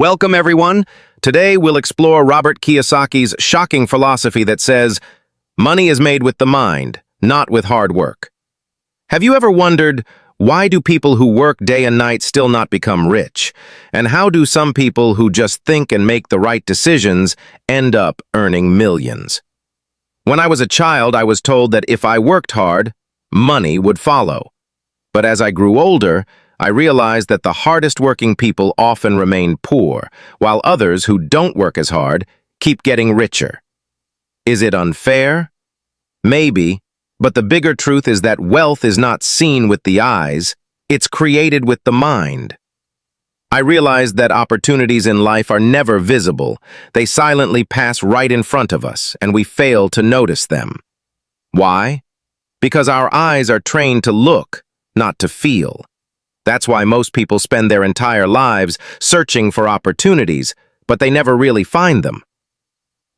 Welcome, everyone. Today, we'll explore Robert Kiyosaki's shocking philosophy that says, money is made with the mind, not with hard work. Have you ever wondered, why do people who work day and night still not become rich? And how do some people who just think and make the right decisions end up earning millions? When I was a child, I was told that if I worked hard, money would follow. But as I grew older, I realized that the hardest working people often remain poor, while others who don't work as hard keep getting richer. Is it unfair? Maybe, but the bigger truth is that wealth is not seen with the eyes, it's created with the mind. I realized that opportunities in life are never visible. They silently pass right in front of us, and we fail to notice them. Why? Because our eyes are trained to look, not to feel. That's why most people spend their entire lives searching for opportunities, but they never really find them.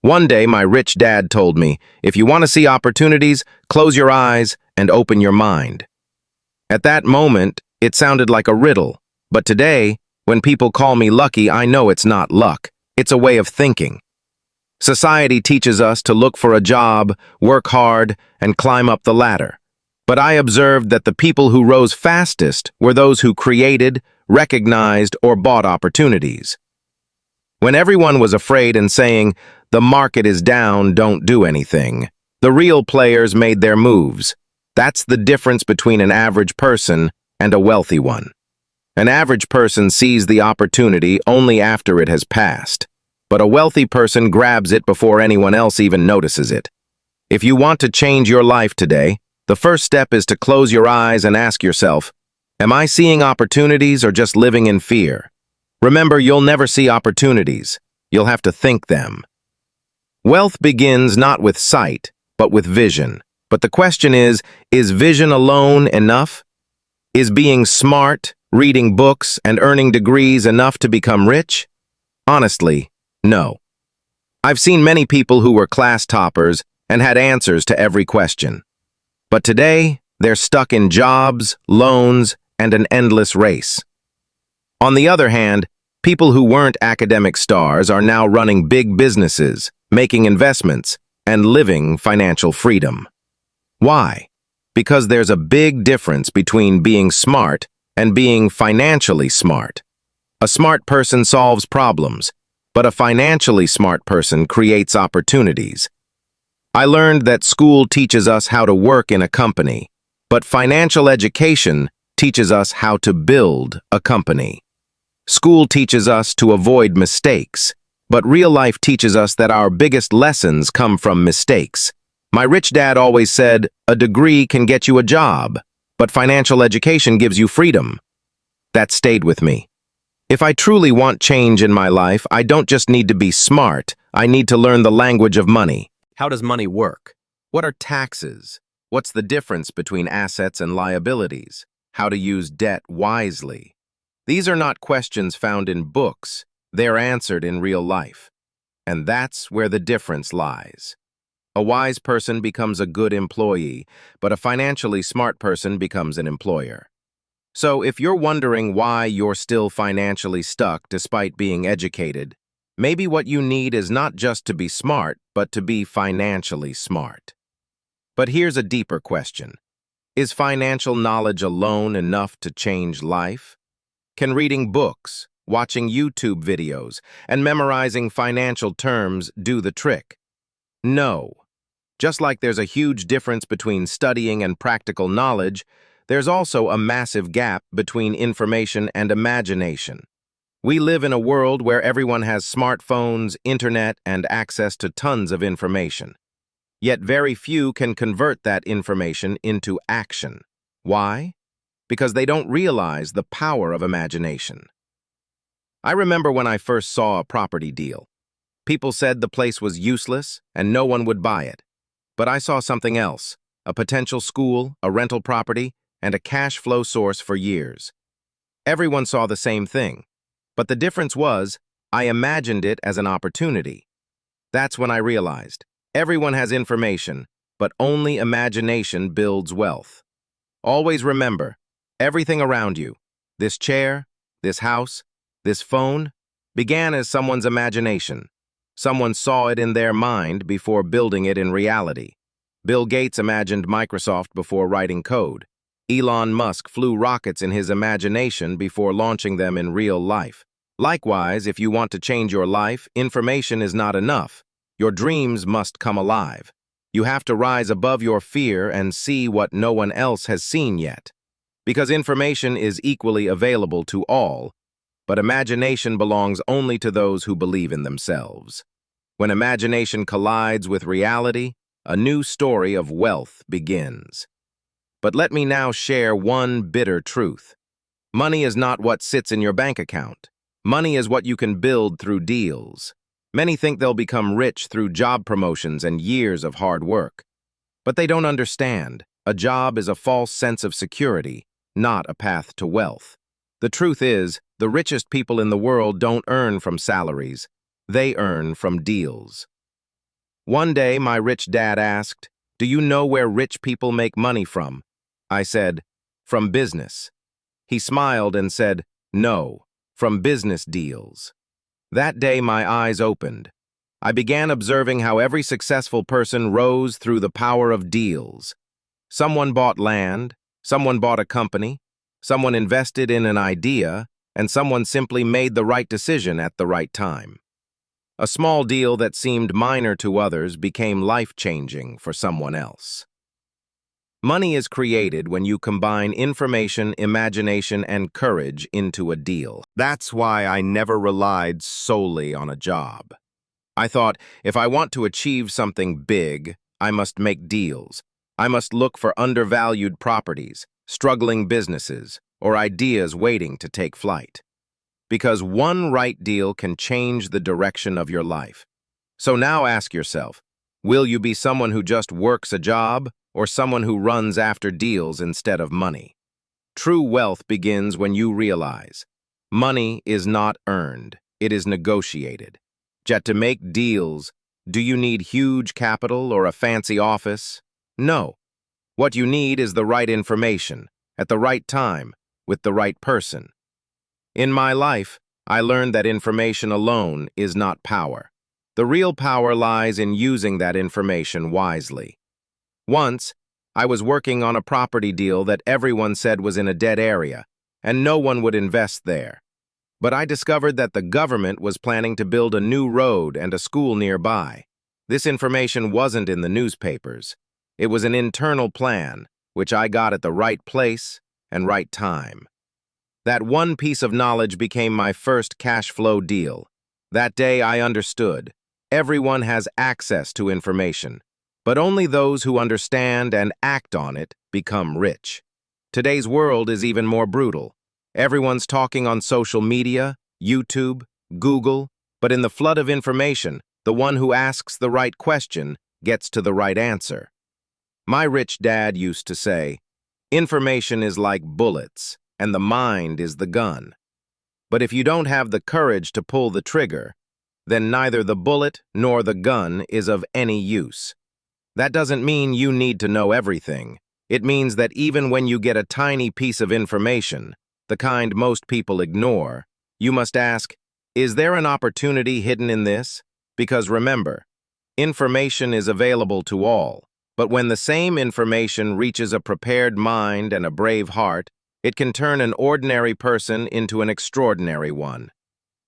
One day, my rich dad told me, if you want to see opportunities, close your eyes and open your mind. At that moment, it sounded like a riddle, but today, when people call me lucky, I know it's not luck. It's a way of thinking. Society teaches us to look for a job, work hard, and climb up the ladder. But I observed that the people who rose fastest were those who created, recognized, or bought opportunities. When everyone was afraid and saying, the market is down, don't do anything, the real players made their moves. That's the difference between an average person and a wealthy one. An average person sees the opportunity only after it has passed, but a wealthy person grabs it before anyone else even notices it. If you want to change your life today, the first step is to close your eyes and ask yourself, am I seeing opportunities or just living in fear? Remember, you'll never see opportunities. You'll have to think them. Wealth begins not with sight, but with vision. But the question is vision alone enough? Is being smart, reading books, and earning degrees enough to become rich? Honestly, no. I've seen many people who were class toppers and had answers to every question. But today, they're stuck in jobs, loans, and an endless race. On the other hand, people who weren't academic stars are now running big businesses, making investments, and living financial freedom. Why? Because there's a big difference between being smart and being financially smart. A smart person solves problems, but a financially smart person creates opportunities. I learned that school teaches us how to work in a company, but financial education teaches us how to build a company. School teaches us to avoid mistakes, but real life teaches us that our biggest lessons come from mistakes. My rich dad always said, a degree can get you a job, but financial education gives you freedom. That stayed with me. If I truly want change in my life, I don't just need to be smart, I need to learn the language of money. How does money work? What are taxes? What's the difference between assets and liabilities? How to use debt wisely? These are not questions found in books. They're answered in real life. And that's where the difference lies. A wise person becomes a good employee, but a financially smart person becomes an employer. So if you're wondering why you're still financially stuck despite being educated, maybe what you need is not just to be smart, but to be financially smart. But here's a deeper question. Is financial knowledge alone enough to change life? Can reading books, watching YouTube videos, and memorizing financial terms do the trick? No. Just like there's a huge difference between studying and practical knowledge, there's also a massive gap between information and imagination. We live in a world where everyone has smartphones, internet, and access to tons of information. Yet very few can convert that information into action. Why? Because they don't realize the power of imagination. I remember when I first saw a property deal. People said the place was useless and no one would buy it. But I saw something else, a potential school, a rental property, and a cash flow source for years. Everyone saw the same thing. But the difference was, I imagined it as an opportunity. That's when I realized, everyone has information, but only imagination builds wealth. Always remember, everything around you, this chair, this house, this phone, began as someone's imagination. Someone saw it in their mind before building it in reality. Bill Gates imagined Microsoft before writing code. Elon Musk flew rockets in his imagination before launching them in real life. Likewise, if you want to change your life, information is not enough. Your dreams must come alive. You have to rise above your fear and see what no one else has seen yet. Because information is equally available to all, but imagination belongs only to those who believe in themselves. When imagination collides with reality, a new story of wealth begins. But let me now share one bitter truth. Money is not what sits in your bank account. Money is what you can build through deals. Many think they'll become rich through job promotions and years of hard work. But they don't understand. A job is a false sense of security, not a path to wealth. The truth is, the richest people in the world don't earn from salaries. They earn from deals. One day, my rich dad asked, "Do you know where rich people make money from?" I said, "From business." He smiled and said, "No, from business deals." That day, my eyes opened. I began observing how every successful person rose through the power of deals. Someone bought land, someone bought a company, someone invested in an idea, and someone simply made the right decision at the right time. A small deal that seemed minor to others became life-changing for someone else. Money is created when you combine information, imagination, and courage into a deal. That's why I never relied solely on a job. I thought, if I want to achieve something big, I must make deals. I must look for undervalued properties, struggling businesses, or ideas waiting to take flight. Because one right deal can change the direction of your life. So now ask yourself, will you be someone who just works a job or someone who runs after deals instead of money? True wealth begins when you realize money is not earned, it is negotiated. Yet to make deals, do you need huge capital or a fancy office? No. What you need is the right information, at the right time, with the right person. In my life, I learned that information alone is not power. The real power lies in using that information wisely. Once, I was working on a property deal that everyone said was in a dead area, and no one would invest there. But I discovered that the government was planning to build a new road and a school nearby. This information wasn't in the newspapers. It was an internal plan, which I got at the right place and right time. That one piece of knowledge became my first cash flow deal. That day I understood. Everyone has access to information, but only those who understand and act on it become rich. Today's world is even more brutal. Everyone's talking on social media, YouTube, Google, but in the flood of information, the one who asks the right question gets to the right answer. My rich dad used to say, "Information is like bullets, and the mind is the gun." But if you don't have the courage to pull the trigger, then neither the bullet nor the gun is of any use. That doesn't mean you need to know everything. It means that even when you get a tiny piece of information, the kind most people ignore, you must ask, is there an opportunity hidden in this? Because remember, information is available to all, but when the same information reaches a prepared mind and a brave heart, it can turn an ordinary person into an extraordinary one.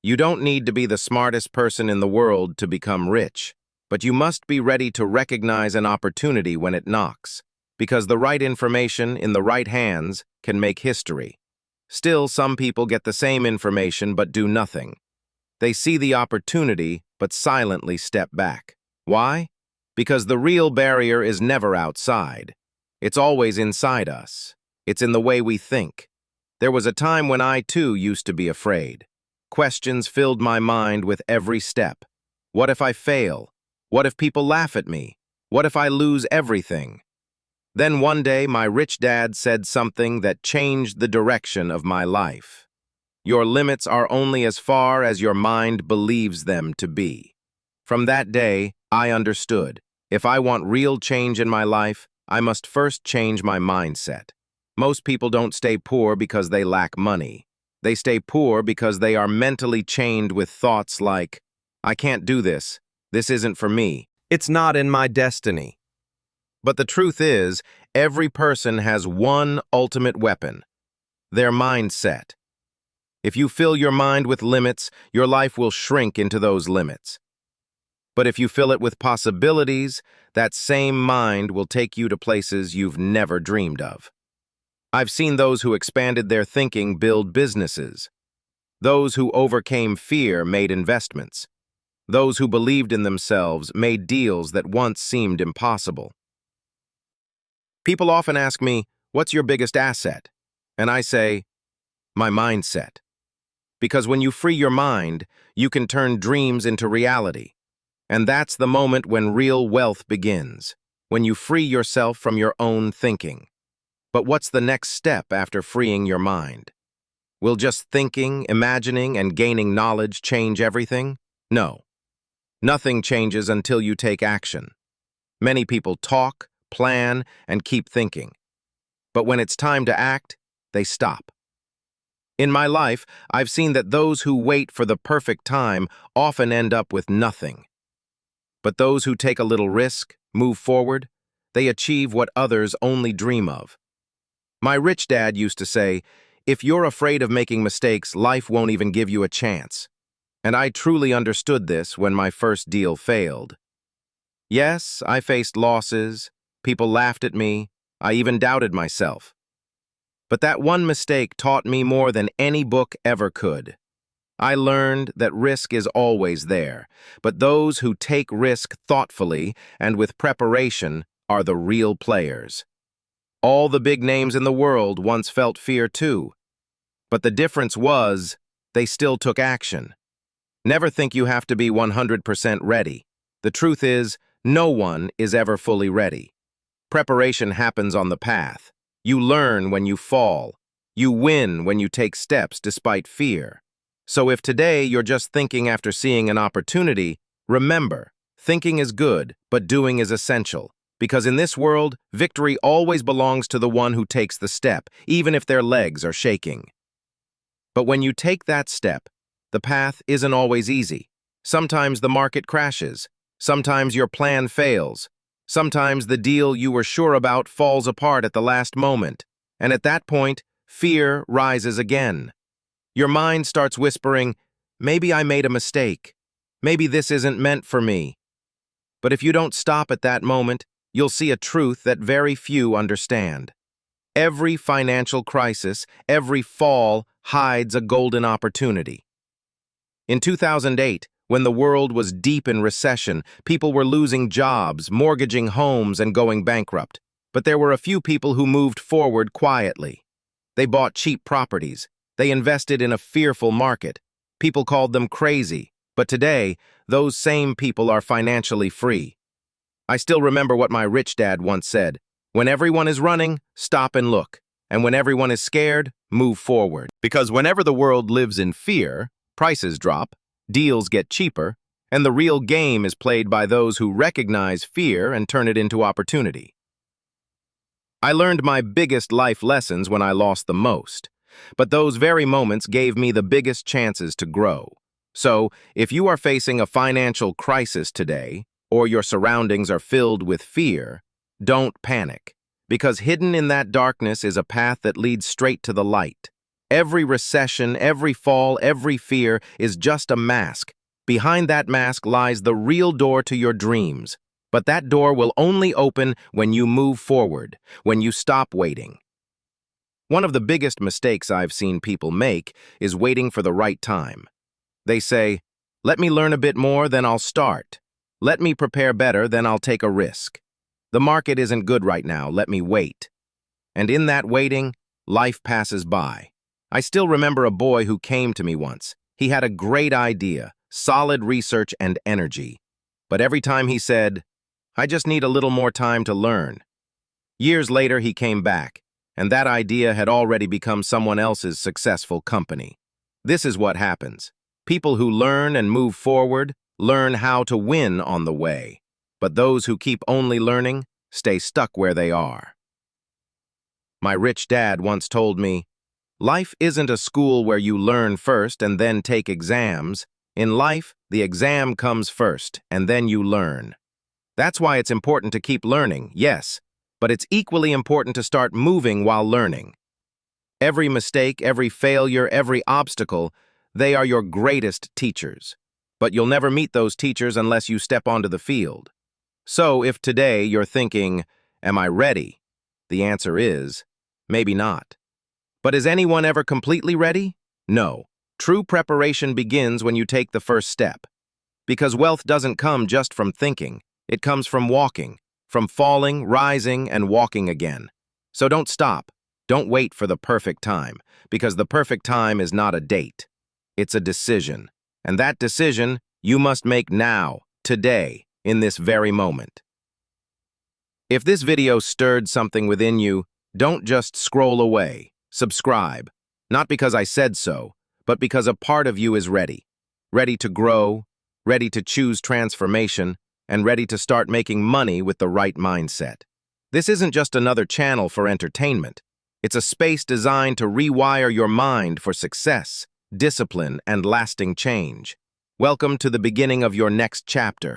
You don't need to be the smartest person in the world to become rich, but you must be ready to recognize an opportunity when it knocks, because the right information in the right hands can make history. Still, some people get the same information but do nothing. They see the opportunity but silently step back. Why? Because the real barrier is never outside. It's always inside us. It's in the way we think. There was a time when I, too, used to be afraid. Questions filled my mind with every step. What if I fail? What if people laugh at me? What if I lose everything? Then one day, my rich dad said something that changed the direction of my life. Your limits are only as far as your mind believes them to be. From that day, I understood. If I want real change in my life, I must first change my mindset. Most people don't stay poor because they lack money. They stay poor because they are mentally chained with thoughts like, I can't do this. This isn't for me. It's not in my destiny. But the truth is, every person has one ultimate weapon, their mindset. If you fill your mind with limits, your life will shrink into those limits. But if you fill it with possibilities, that same mind will take you to places you've never dreamed of. I've seen those who expanded their thinking build businesses. Those who overcame fear made investments. Those who believed in themselves made deals that once seemed impossible. People often ask me, what's your biggest asset? And I say, my mindset. Because when you free your mind, you can turn dreams into reality. And that's the moment when real wealth begins, when you free yourself from your own thinking. But what's the next step after freeing your mind? Will just thinking, imagining, and gaining knowledge change everything? No. Nothing changes until you take action. Many people talk, plan, and keep thinking. But when it's time to act, they stop. In my life, I've seen that those who wait for the perfect time often end up with nothing. But those who take a little risk, move forward, they achieve what others only dream of. My rich dad used to say, if you're afraid of making mistakes, life won't even give you a chance. And I truly understood this when my first deal failed. Yes, I faced losses, people laughed at me, I even doubted myself. But that one mistake taught me more than any book ever could. I learned that risk is always there, but those who take risk thoughtfully and with preparation are the real players. All the big names in the world once felt fear too. But the difference was, they still took action. Never think you have to be 100% ready. The truth is, no one is ever fully ready. Preparation happens on the path. You learn when you fall. You win when you take steps despite fear. So if today you're just thinking after seeing an opportunity, remember, thinking is good, but doing is essential. Because in this world, victory always belongs to the one who takes the step, even if their legs are shaking. But when you take that step, the path isn't always easy. Sometimes the market crashes. Sometimes your plan fails. Sometimes the deal you were sure about falls apart at the last moment. And at that point, fear rises again. Your mind starts whispering, maybe I made a mistake. Maybe this isn't meant for me. But if you don't stop at that moment, you'll see a truth that very few understand. Every financial crisis, every fall, hides a golden opportunity. In 2008, when the world was deep in recession, people were losing jobs, mortgaging homes, and going bankrupt. But there were a few people who moved forward quietly. They bought cheap properties. They invested in a fearful market. People called them crazy. But today, those same people are financially free. I still remember what my rich dad once said, when everyone is running, stop and look. And when everyone is scared, move forward. Because whenever the world lives in fear, prices drop, deals get cheaper, and the real game is played by those who recognize fear and turn it into opportunity. I learned my biggest life lessons when I lost the most, but those very moments gave me the biggest chances to grow. So, if you are facing a financial crisis today, or your surroundings are filled with fear, don't panic, because hidden in that darkness is a path that leads straight to the light. Every recession, every fall, every fear is just a mask. Behind that mask lies the real door to your dreams. But that door will only open when you move forward, when you stop waiting. One of the biggest mistakes I've seen people make is waiting for the right time. They say, let me learn a bit more, then I'll start. Let me prepare better, then I'll take a risk. The market isn't good right now, let me wait. And in that waiting, life passes by. I still remember a boy who came to me once. He had a great idea, solid research and energy. But every time he said, I just need a little more time to learn. Years later, he came back, and that idea had already become someone else's successful company. This is what happens. People who learn and move forward learn how to win on the way. But those who keep only learning stay stuck where they are. My rich dad once told me, Life isn't a school where you learn first and then take exams. In life, the exam comes first, and then you learn. That's why it's important to keep learning, yes, but it's equally important to start moving while learning. Every mistake, every failure, every obstacle, they are your greatest teachers. But you'll never meet those teachers unless you step onto the field. So if today you're thinking, am I ready? The answer is, maybe not. But is anyone ever completely ready? No. True preparation begins when you take the first step. Because wealth doesn't come just from thinking. It comes from walking, from falling, rising, and walking again. So don't stop. Don't wait for the perfect time, because the perfect time is not a date. It's a decision. And that decision you must make now, today, in this very moment. If this video stirred something within you, don't just scroll away. Subscribe. Not because I said so, but because a part of you is ready. Ready to grow, ready to choose transformation, and ready to start making money with the right mindset. This isn't just another channel for entertainment. It's a space designed to rewire your mind for success, discipline, and lasting change. Welcome to the beginning of your next chapter.